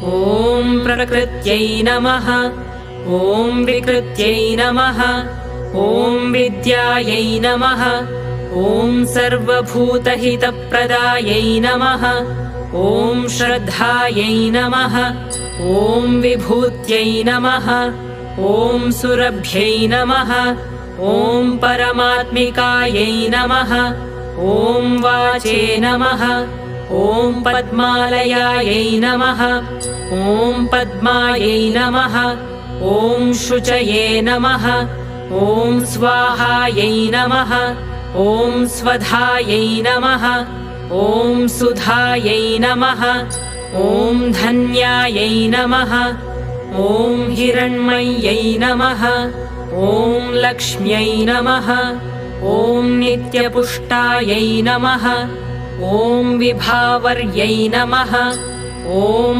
ॐ प्रकृत्यै नमः। ॐ विकृत्यै नमः। ॐ विद्यायै नमः। ॐ सर्वभूतहितप्रदायै नमः। ॐ श्रद्धायै नमः। ॐ विभूत्यै नमः। ॐ सुरभ्यै नमः। ॐ परमात्मिकायै नमः। ॐ वाचे नमः। ॐ पद्मालयायै नमः। ॐ पद्मायै नमः। ॐ शुचये नमः। ॐ स्वाहायै नमः। ॐ स्वधायै नमः। ॐ सुधायै नमः। ॐ धन्यायै नमः। ॐ हिरण्मय्यै नमः। ॐ लक्ष्म्यै नमः। ॐ नित्यपुष्टायै नमः। ॐ विभावर्यै नमः। ॐ